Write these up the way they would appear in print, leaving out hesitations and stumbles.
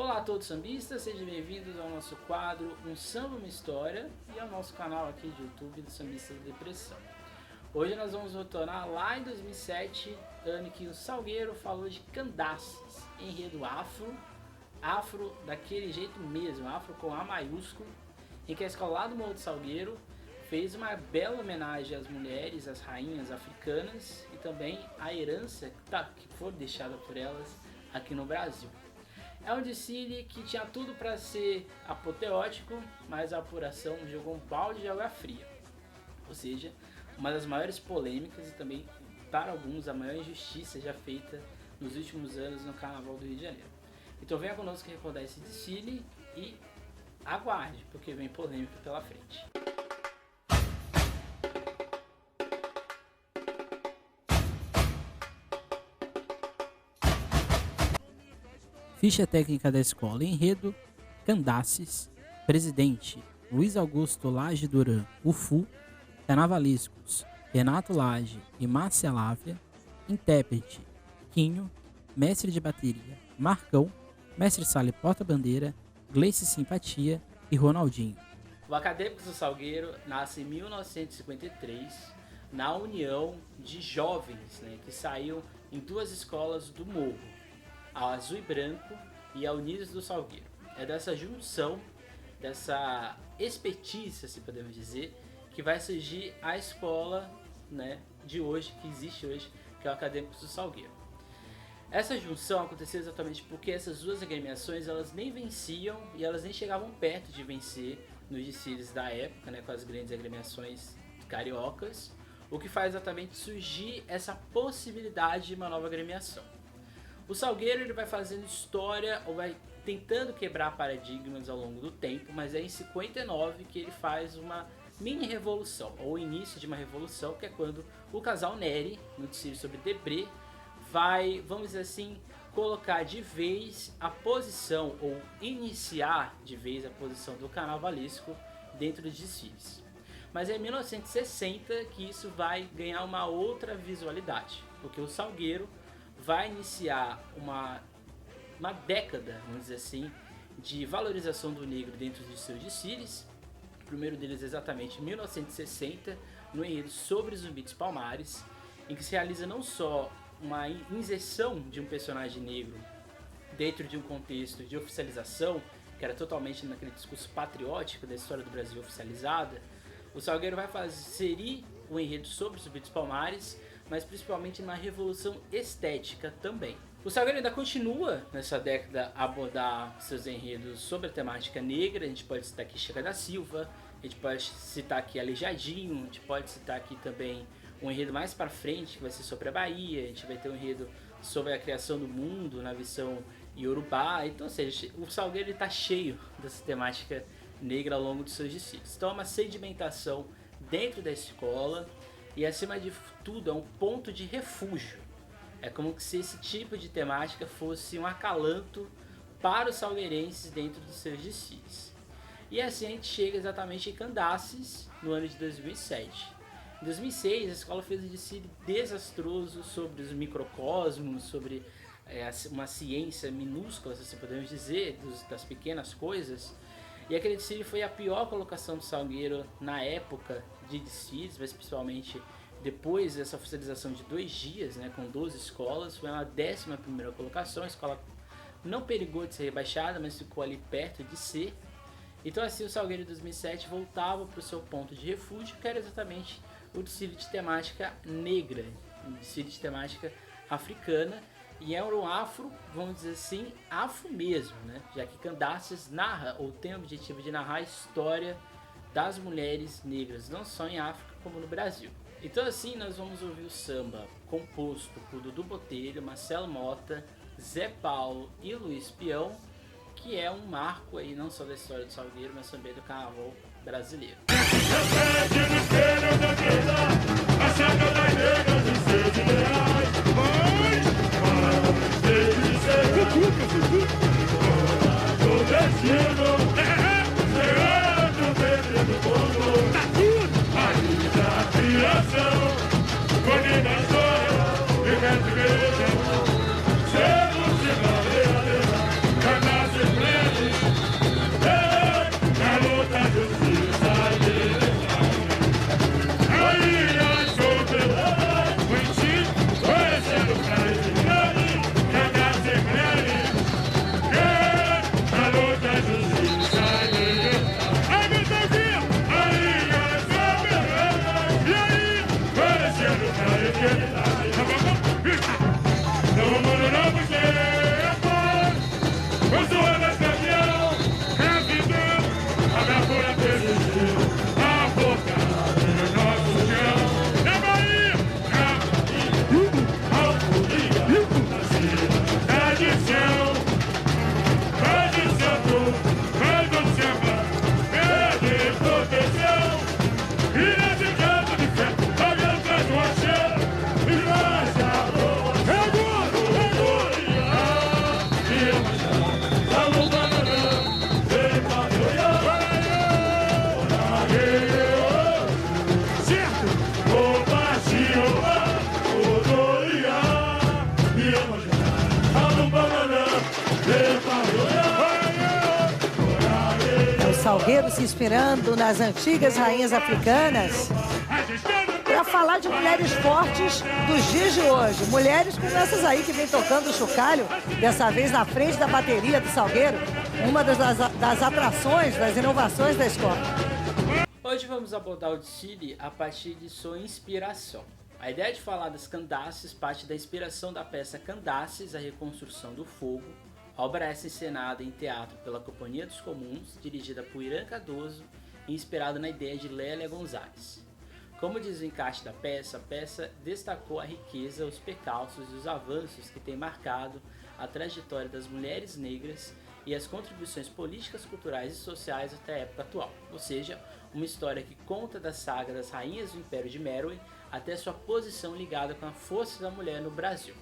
Olá a todos sambistas, sejam bem-vindos ao nosso quadro Um Samba, Uma História e ao nosso canal aqui de YouTube do Sambista da Depressão. Hoje nós vamos retornar lá em 2007, ano que o Salgueiro falou de Candaces, enredo afro daquele jeito mesmo, afro com A maiúsculo, em que a escola lá do Morro do Salgueiro fez uma bela homenagem às mulheres, às rainhas africanas e também à herança que foi deixada por elas aqui no Brasil. É um desfile que tinha tudo para ser apoteótico, mas a apuração jogou um balde de água fria. Ou seja, uma das maiores polêmicas e também, para alguns, a maior injustiça já feita nos últimos anos no Carnaval do Rio de Janeiro. Então venha conosco recordar esse desfile e aguarde, porque vem polêmica pela frente. Ficha técnica da escola: enredo, Candaces, presidente, Luiz Augusto Lage Duran, UFU, carnavalescos, Renato Lage e Márcia Lávia, intérprete, Quinho, mestre de bateria, Marcão, mestre sala e porta-bandeira, Gleice Simpatia e Ronaldinho. O Acadêmicos do Salgueiro nasce em 1953 na união de jovens, que saíram em duas escolas do Morro, a Azul e Branco e a Unidos do Salgueiro. É dessa junção, dessa expertise, se podemos dizer, que vai surgir a escola de hoje, que existe hoje, que é o Acadêmicos do Salgueiro. Essa junção aconteceu exatamente porque essas duas agremiações elas nem venciam e elas nem chegavam perto de vencer nos desfiles da época, com as grandes agremiações cariocas, o que faz exatamente surgir essa possibilidade de uma nova agremiação. O Salgueiro ele vai fazendo história, ou vai tentando quebrar paradigmas ao longo do tempo, mas é em 59 que ele faz uma mini revolução, ou o início de uma revolução, que é quando o casal Neri, no desfile sobre Debré, vai, vamos dizer assim, colocar de vez a posição, ou iniciar de vez a posição do carnavalesco dentro dos desfiles. Mas é em 1960 que isso vai ganhar uma outra visualidade, porque o Salgueiro vai iniciar uma década, vamos dizer assim, de valorização do negro dentro dos seus desfiles. O primeiro deles é exatamente em 1960, no enredo sobre Zumbi dos Palmares, em que se realiza não só uma inserção de um personagem negro dentro de um contexto de oficialização, que era totalmente naquele discurso patriótico da história do Brasil oficializada. O Salgueiro vai inserir o enredo sobre Zumbi dos Palmares, mas principalmente na revolução estética também. O Salgueiro ainda continua nessa década a abordar seus enredos sobre a temática negra. A gente pode citar aqui Chica da Silva, a gente pode citar aqui Aleijadinho, a gente pode citar aqui também um enredo mais para frente que vai ser sobre a Bahia, a gente vai ter um enredo sobre a criação do mundo na visão iorubá. Então, ou seja, o Salgueiro está cheio dessa temática negra ao longo dos seus desfiles. Então é uma sedimentação dentro da escola e, acima de tudo, é um ponto de refúgio. É como se esse tipo de temática fosse um acalanto para os salgueirenses dentro dos seus desfiles. E assim a gente chega exatamente em Candaces, no ano de 2007. Em 2006, a escola fez um desfile desastroso sobre os microcosmos, sobre uma ciência minúscula, se podemos dizer, das pequenas coisas. E aquele desfile foi a pior colocação do Salgueiro na época de desfiles, mas principalmente depois dessa oficialização de 2 dias, com 12 escolas. Foi uma 11ª colocação, a escola não perigou de ser rebaixada, mas ficou ali perto de ser. Então assim o Salgueiro de 2007 voltava para o seu ponto de refúgio, que era exatamente o desfile de temática negra, um desfile de temática africana. E é um afro, vamos dizer assim, afro mesmo, já que Candaces narra, ou tem o objetivo de narrar a história das mulheres negras, não só em África, como no Brasil. Então assim, nós vamos ouvir o samba composto por Dudu Botelho, Marcelo Mota, Zé Paulo e Luiz Peão, que é um marco aí não só da história do Salgueiro, mas também do carnaval brasileiro. Candaces Salgueiro se inspirando nas antigas rainhas africanas para falar de mulheres fortes dos dias de hoje. Mulheres como essas aí que vem tocando o chocalho, dessa vez na frente da bateria do Salgueiro, uma das atrações, das inovações da escola. Hoje vamos abordar o desfile a partir de sua inspiração. A ideia de falar das Candaces parte da inspiração da peça Candaces, a Reconstrução do Fogo, obra essa encenada em teatro pela Companhia dos Comuns, dirigida por Irã Cardoso e inspirada na ideia de Lélia Gonzalez. Como diz o encarte da peça, a peça destacou a riqueza, os percalços e os avanços que têm marcado a trajetória das mulheres negras e as contribuições políticas, culturais e sociais até a época atual, ou seja, uma história que conta da saga das rainhas do Império de Meroe até sua posição ligada com a força da mulher no Brasil.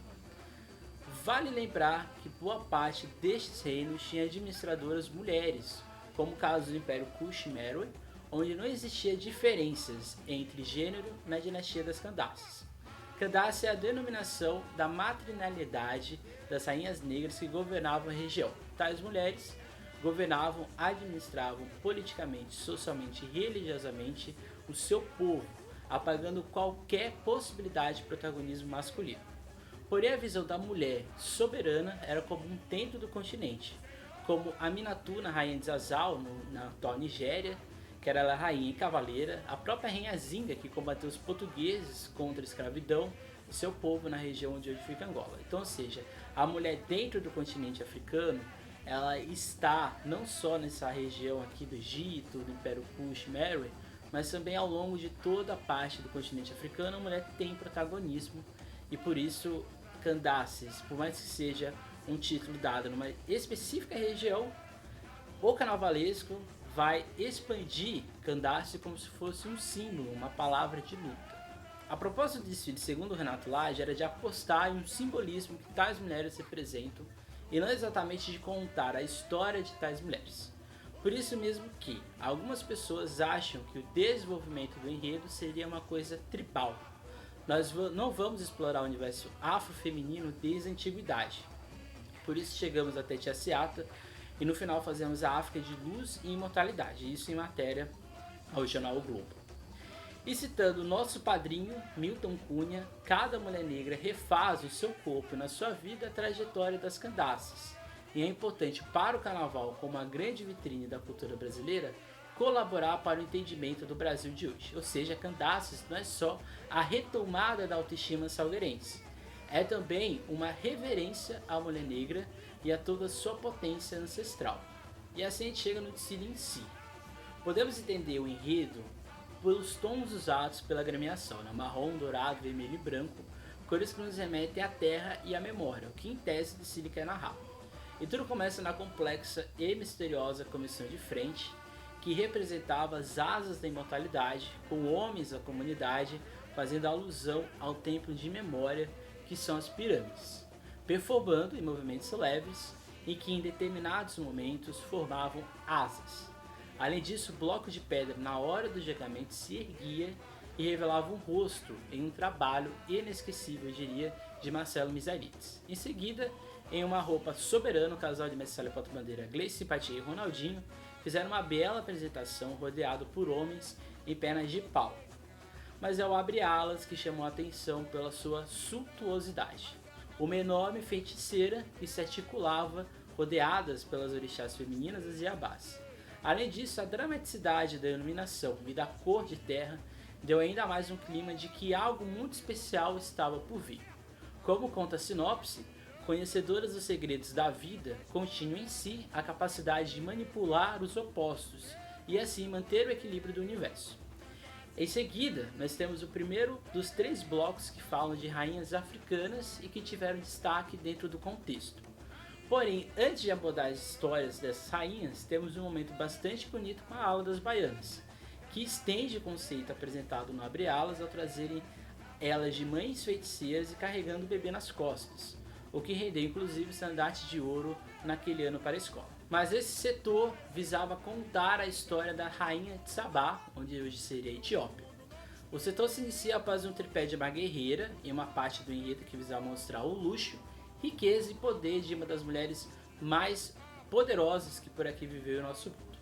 Vale lembrar que boa parte destes reinos tinha administradoras mulheres, como o caso do Império Kush e Meroe, onde não existia diferenças entre gênero na dinastia das Candaces. Candace é a denominação da matrinalidade das rainhas negras que governavam a região. Tais mulheres governavam, administravam politicamente, socialmente e religiosamente o seu povo, apagando qualquer possibilidade de protagonismo masculino. Porém, a visão da mulher soberana era comum dentro do continente, como Aminatuna, rainha de Zazal, na atual Nigéria, que era a rainha e cavaleira, a própria rainha Zinga, que combateu os portugueses contra a escravidão do seu povo na região onde hoje fica Angola. Então, ou seja, a mulher dentro do continente africano, ela está não só nessa região aqui do Egito, do Império Kush, Meroe, mas também ao longo de toda a parte do continente africano, a mulher tem protagonismo e por isso Candaces, por mais que seja um título dado numa específica região, o carnavalesco vai expandir Candace como se fosse um símbolo, uma palavra de luta. A proposta do desfile, segundo Renato Lage, era de apostar em um simbolismo que tais mulheres representam e não exatamente de contar a história de tais mulheres. Por isso mesmo que algumas pessoas acham que o desenvolvimento do enredo seria uma coisa tribal. Nós não vamos explorar o universo afrofeminino desde a antiguidade. Por isso chegamos até Tia Seata e no final fazemos a África de luz e imortalidade, isso em matéria ao jornal O Globo. E citando o nosso padrinho Milton Cunha, cada mulher negra refaz o seu corpo e na sua vida a trajetória das Candaces. E é importante para o carnaval, como a grande vitrine da cultura brasileira, colaborar para o entendimento do Brasil de hoje. Ou seja, Candaces não é só a retomada da autoestima salgueirense, é também uma reverência à mulher negra e a toda a sua potência ancestral. E assim a gente chega no desfile em si. Podemos entender o enredo pelos tons usados pela agremiação, né? Marrom, dourado, vermelho e branco, cores que nos remetem à terra e à memória, o que em tese o desfile quer narrar. E tudo começa na complexa e misteriosa comissão de frente, que representava as asas da imortalidade, com homens da comunidade fazendo alusão ao templo de memória que são as pirâmides, performando em movimentos leves e que em determinados momentos formavam asas. Além disso, o bloco de pedra na hora do julgamento se erguia e revelava um rosto em um trabalho inesquecível, eu diria, de Marcelo Mizarites. Em seguida, em uma roupa soberana, o casal de Mestre Porta-Bandeira, Gleice Simpatia e Ronaldinho fizeram uma bela apresentação rodeado por homens em pernas de pau. Mas é o abre-alas que chamou a atenção pela sua suntuosidade. Uma enorme feiticeira que se articulava rodeadas pelas orixás femininas das Iabás. Além disso, a dramaticidade da iluminação e da cor de terra deu ainda mais um clima de que algo muito especial estava por vir. Como conta a sinopse, conhecedoras dos segredos da vida continham em si a capacidade de manipular os opostos e assim manter o equilíbrio do universo. Em seguida, nós temos o primeiro dos 3 blocos que falam de rainhas africanas e que tiveram destaque dentro do contexto. Porém, antes de abordar as histórias dessas rainhas, temos um momento bastante bonito com a ala das baianas, que estende o conceito apresentado no Abre Alas ao trazerem elas de mães feiticeiras e carregando o bebê nas costas, o que rendeu inclusive o estandarte de ouro naquele ano para a escola. Mas esse setor visava contar a história da rainha de Sabá, onde hoje seria a Etiópia. O setor se inicia após um tripé de uma guerreira, em uma parte do enredo que visava mostrar o luxo, riqueza e poder de uma das mulheres mais poderosas que por aqui viveu o nosso mundo.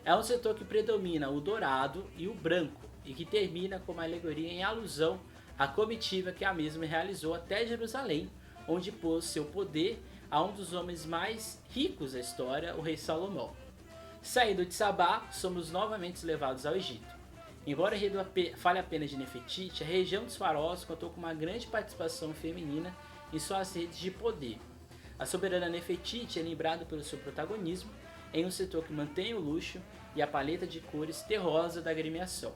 É um setor que predomina o dourado e o branco, e que termina com uma alegoria em alusão à comitiva que a mesma realizou até Jerusalém, onde pôs seu poder a um dos homens mais ricos da história, o rei Salomão. Saindo de Sabá, somos novamente levados ao Egito. Embora o enredo fale apenas de Nefertiti, a região dos faraós contou com uma grande participação feminina em suas redes de poder. A soberana Nefertiti é lembrada pelo seu protagonismo em um setor que mantém o luxo e a paleta de cores terrosa da agremiação.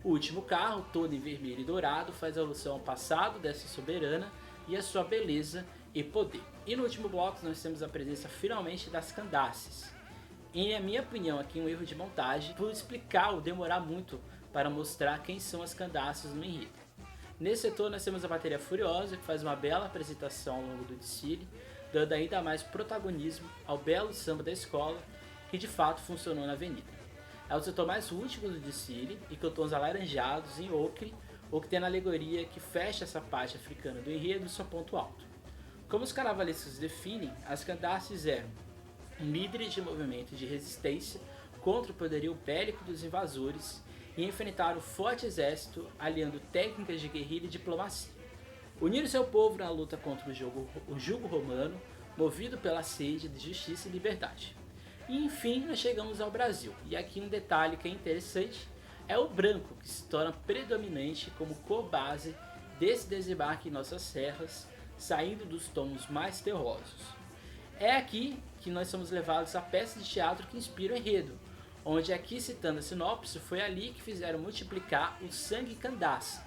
O último carro, todo em vermelho e dourado, faz alusão ao passado dessa soberana e a sua beleza e poder. E no último bloco nós temos a presença finalmente das Candaces. Em minha opinião, aqui um erro de montagem, por explicar ou demorar muito para mostrar quem são as Candaces no enredo. Nesse setor nós temos a bateria Furiosa, que faz uma bela apresentação ao longo do desfile, dando ainda mais protagonismo ao belo samba da escola, que de fato funcionou na avenida. É o setor mais rústico do desfile e com tons alaranjados em ocre, o que tem na alegoria que fecha essa parte africana do enredo no seu ponto alto. Como os carnavalescos definem, as Candaces eram líderes de movimento de resistência contra o poderio bélico dos invasores e enfrentaram um forte exército aliando técnicas de guerrilha e diplomacia. Uniram seu povo na luta contra o jugo romano, movido pela sede de justiça e liberdade. E enfim, nós chegamos ao Brasil, e aqui um detalhe que é interessante é o branco, que se torna predominante como cor base desse desembarque em nossas serras, saindo dos tons mais terrosos. É aqui que nós somos levados à peça de teatro que inspira o enredo, onde aqui citando a sinopse, foi ali que fizeram multiplicar o sangue Candace.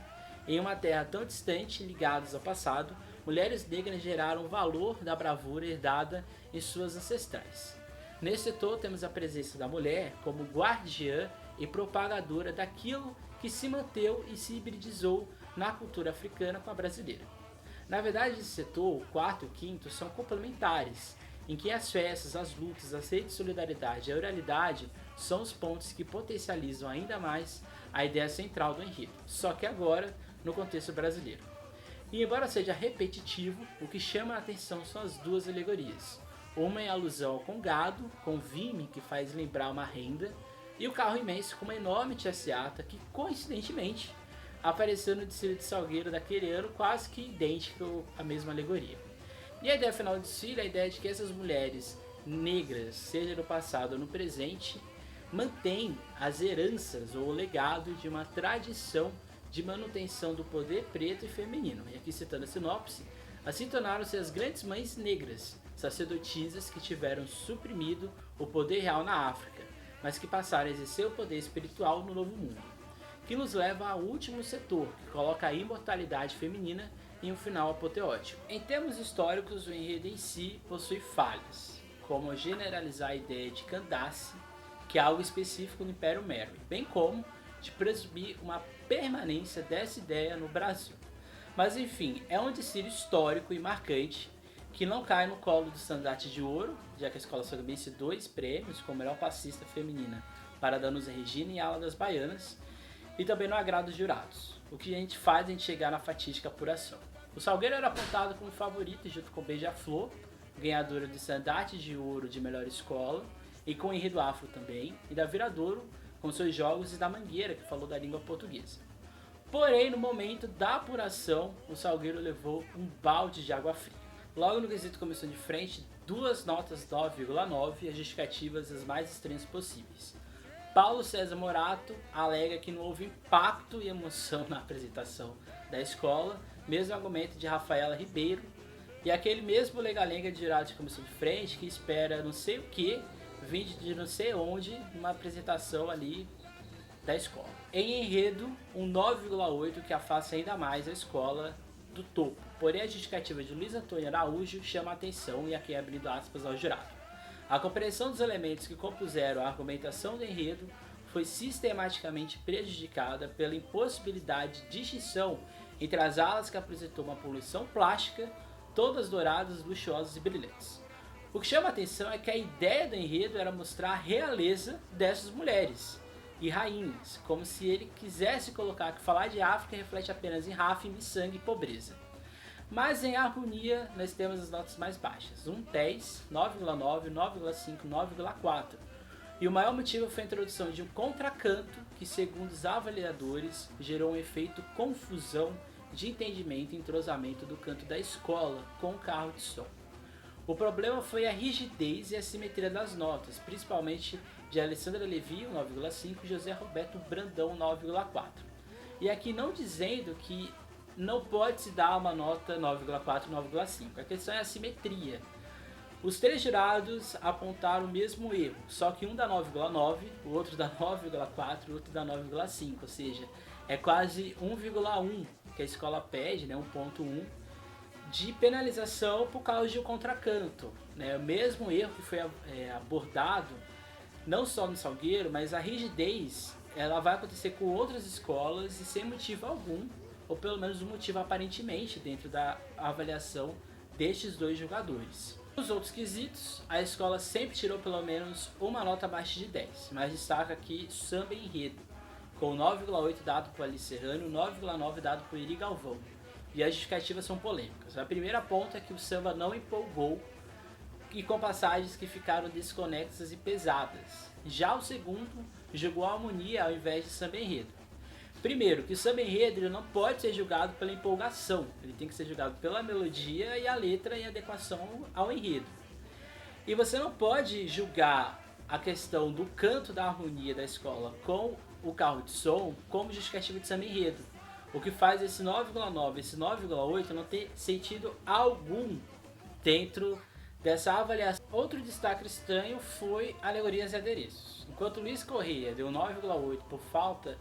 Em uma terra tão distante, ligados ao passado, mulheres negras geraram o valor da bravura herdada em suas ancestrais. Nesse setor temos a presença da mulher como guardiã e propagadora daquilo que se manteve e se hibridizou na cultura africana com a brasileira. Na verdade, esse setor, o quarto e o quinto, são complementares, em que as festas, as lutas, as redes de solidariedade e a oralidade são os pontos que potencializam ainda mais a ideia central do enredo, só que agora no contexto brasileiro. E embora seja repetitivo, o que chama a atenção são as duas alegorias. Uma em alusão ao congado, com vime que faz lembrar uma renda, e o carro imenso com uma enorme tiaciata que, coincidentemente, apareceu no desfile de Salgueiro daquele ano, quase que idêntico à mesma alegoria. E a ideia final do desfile é a ideia de que essas mulheres negras, seja no passado ou no presente, mantêm as heranças ou o legado de uma tradição de manutenção do poder preto e feminino. E aqui citando a sinopse, assim tornaram-se as grandes mães negras, sacerdotisas que tiveram suprimido o poder real na África, mas que passaram a exercer o poder espiritual no Novo Mundo, que nos leva ao último setor, que coloca a imortalidade feminina em um final apoteótico. Em termos históricos, o enredo em si possui falhas, como generalizar a ideia de Candace, que é algo específico no Império Meroe, bem como de presumir uma permanência dessa ideia no Brasil. Mas enfim, é um desfile histórico e marcante, que não cai no colo do estandarte de ouro, já que a escola só vence 2 prêmios como melhor passista feminina para Danusa Regina e Ala das Baianas, e também no agrado dos jurados, o que a gente faz a gente chegar na fatídica apuração. O Salgueiro era apontado como favorito junto com Beija-Flor, ganhadora do estandarte de ouro de melhor escola, e com o enredo afro também, e da Viradouro, com seus jogos, e da Mangueira, que falou da língua portuguesa. Porém, no momento da apuração, o Salgueiro levou um balde de água fria. Logo no quesito comissão de frente, 2 notas 9,9 e as justificativas as mais estranhas possíveis. Paulo César Morato alega que não houve impacto e emoção na apresentação da escola, mesmo argumento de Rafaela Ribeiro, e aquele mesmo legalenga de jurado de comissão de frente que espera não sei o que, vindo de não sei onde, numa apresentação ali da escola. Em enredo, um 9,8 que afasta ainda mais a escola do topo. Porém, a justificativa de Luiz Antônio Araújo chama a atenção, e aqui abrindo aspas ao jurado. A compreensão dos elementos que compuseram a argumentação do enredo foi sistematicamente prejudicada pela impossibilidade de distinção entre as alas que apresentou uma poluição plástica, todas douradas, luxuosas e brilhantes. O que chama a atenção é que a ideia do enredo era mostrar a realeza dessas mulheres e rainhas, como se ele quisesse colocar que falar de África reflete apenas em rafa, miçangue e pobreza. Mas em harmonia nós temos as notas mais baixas, 10, 9,9, 9,5, 9,4. E o maior motivo foi a introdução de um contracanto que, segundo os avaliadores, gerou um efeito confusão de entendimento e entrosamento do canto da escola com o carro de som. O problema foi a rigidez e a simetria das notas, principalmente de Alessandra Levi, 9,5, e José Roberto Brandão, 9,4. E aqui não dizendo que não pode se dar uma nota 9,4 e 9,5, a questão é a simetria. Os 3 jurados apontaram o mesmo erro, só que um dá 9,9, o outro dá 9,4 e o outro dá 9,5, ou seja, é quase 1,1 que a escola pede, né, 1,1, de penalização por causa de um contracanto. Né? O mesmo erro que foi abordado não só no Salgueiro, mas a rigidez ela vai acontecer com outras escolas e sem motivo algum, ou pelo menos um motivo aparentemente dentro da avaliação destes 2 jogadores. Nos outros quesitos, a escola sempre tirou pelo menos uma nota abaixo de 10, mas destaca aqui samba e enredo, com 9,8 dado por Alice Serrano e 9,9 dado por Iri Galvão. E as justificativas são polêmicas. A primeira ponta é que o samba não empolgou e com passagens que ficaram desconexas e pesadas. Já o segundo jogou a harmonia ao invés de samba enredo. Primeiro, que o samba enredo ele não pode ser julgado pela empolgação, ele tem que ser julgado pela melodia e a letra em adequação ao enredo. E você não pode julgar a questão do canto da harmonia da escola com o carro de som como justificativa de samba enredo. O que faz esse 9,9 e esse 9,8 não ter sentido algum dentro dessa avaliação. Outro destaque estranho foi alegorias e adereços. Enquanto Luiz Correia deu 9,8 por falta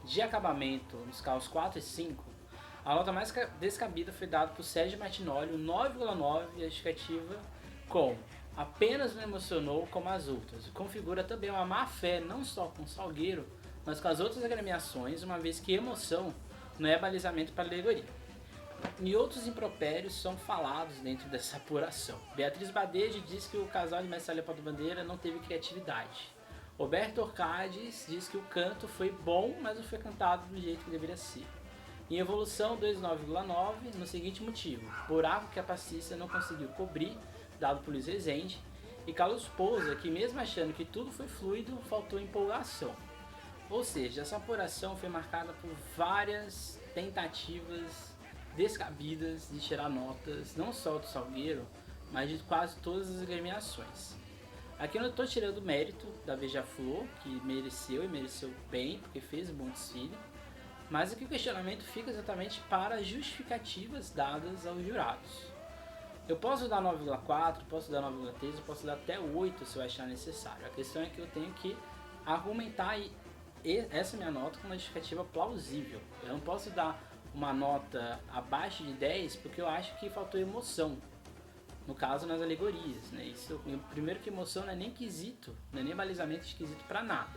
de acabamento nos carros 4 e 5, a nota mais descabida foi dada por Sérgio Martinoli, 9,9, e a justificativa com apenas não emocionou como as outras. Configura também uma má fé não só com o Salgueiro, mas com as outras agremiações, uma vez que emoção não é balizamento para alegoria. E outros impropérios são falados dentro dessa apuração. Beatriz Badejo diz que o casal de Messalha Porta-Bandeira não teve criatividade. Roberto Orcades diz que o canto foi bom, mas não foi cantado do jeito que deveria ser. Em evolução, 2,9,9 no seguinte motivo: buraco que a passista não conseguiu cobrir, dado por Luiz Rezende, e Carlos Pousa, que mesmo achando que tudo foi fluido, faltou empolgação. Ou seja, essa apuração foi marcada por várias tentativas descabidas de tirar notas, não só do Salgueiro, mas de quase todas as agremiações. Aqui eu não estou tirando o mérito da Beija-Flor, que mereceu e mereceu bem, porque fez um bom desfile, mas aqui o questionamento fica exatamente para as justificativas dadas aos jurados. Eu posso dar 9,4, posso dar 9,3, eu posso dar até 8 se eu achar necessário. A questão é que eu tenho que argumentar essa minha nota com uma justificativa plausível. Eu não posso dar uma nota abaixo de 10 porque eu acho que faltou emoção. No caso, nas alegorias, né? Isso, primeiro que emoção não é nem quesito, não é nem balizamento esquisito para nada.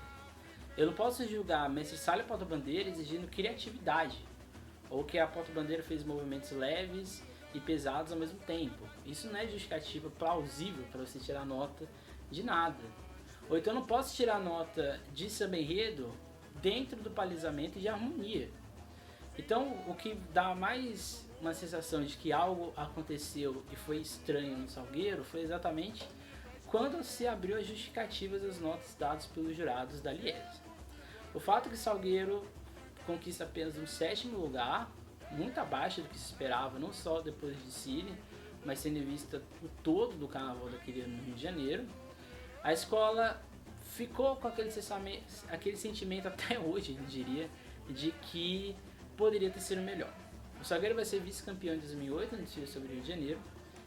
Eu não posso julgar Mestre Sala e Porta-Bandeira exigindo criatividade, ou que a Porta-Bandeira fez movimentos leves e pesados ao mesmo tempo. Isso não é justificativa plausível para você tirar nota de nada. Ou então eu não posso tirar nota de samba enredo dentro do balizamento de harmonia. Então, o que dá mais uma sensação de que algo aconteceu e foi estranho no Salgueiro foi exatamente quando se abriu as justificativas das notas dadas pelos jurados da Liesa. O fato é que Salgueiro conquista apenas um 7º lugar, muito abaixo do que se esperava, não só depois de Cília, mas tendo em vista o todo do carnaval daquele ano no Rio de Janeiro. A escola ficou com aquele sentimento até hoje, eu diria, de que poderia ter sido melhor. O Salgueiro vai ser vice-campeão em 2008 no desfile sobre o Rio de Janeiro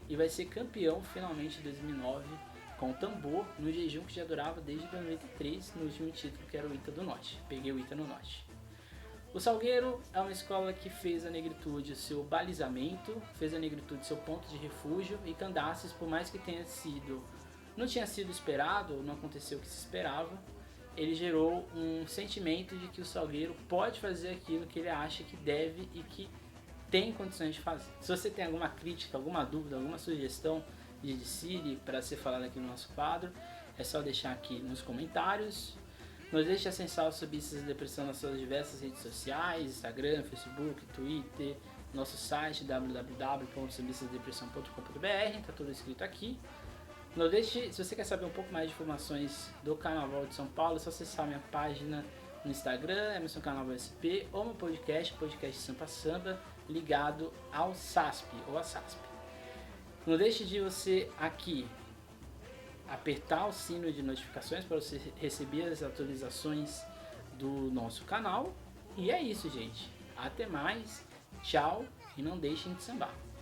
e vai ser campeão finalmente em 2009 com o tambor no jejum que já durava desde 2003 no último título, que era o Ita do Norte. Peguei o Ita no Norte. O Salgueiro é uma escola que fez a negritude o seu balizamento, fez a negritude seu ponto de refúgio, e Candaces, por mais que não tinha sido esperado, não aconteceu o que se esperava, ele gerou um sentimento de que o Salgueiro pode fazer aquilo que ele acha que deve e que tem condições de fazer. Se você tem alguma crítica, alguma dúvida, alguma sugestão de desfile para ser falado aqui no nosso quadro, é só deixar aqui nos comentários. Não deixe de acessar o Subistas de Depressão nas suas diversas redes sociais, Instagram, Facebook, Twitter, nosso site www.subistasdepressão.com.br, está tudo escrito aqui. Não deixe, se você quer saber um pouco mais de informações do Carnaval de São Paulo, é só acessar minha página no Instagram, Emerson Carnaval SP, ou meu podcast Sampa Samba, ligado ao SASP ou a SASP. Não deixe de você aqui apertar o sino de notificações para você receber as atualizações do nosso canal. E é isso, gente. Até mais. Tchau e não deixem de sambar.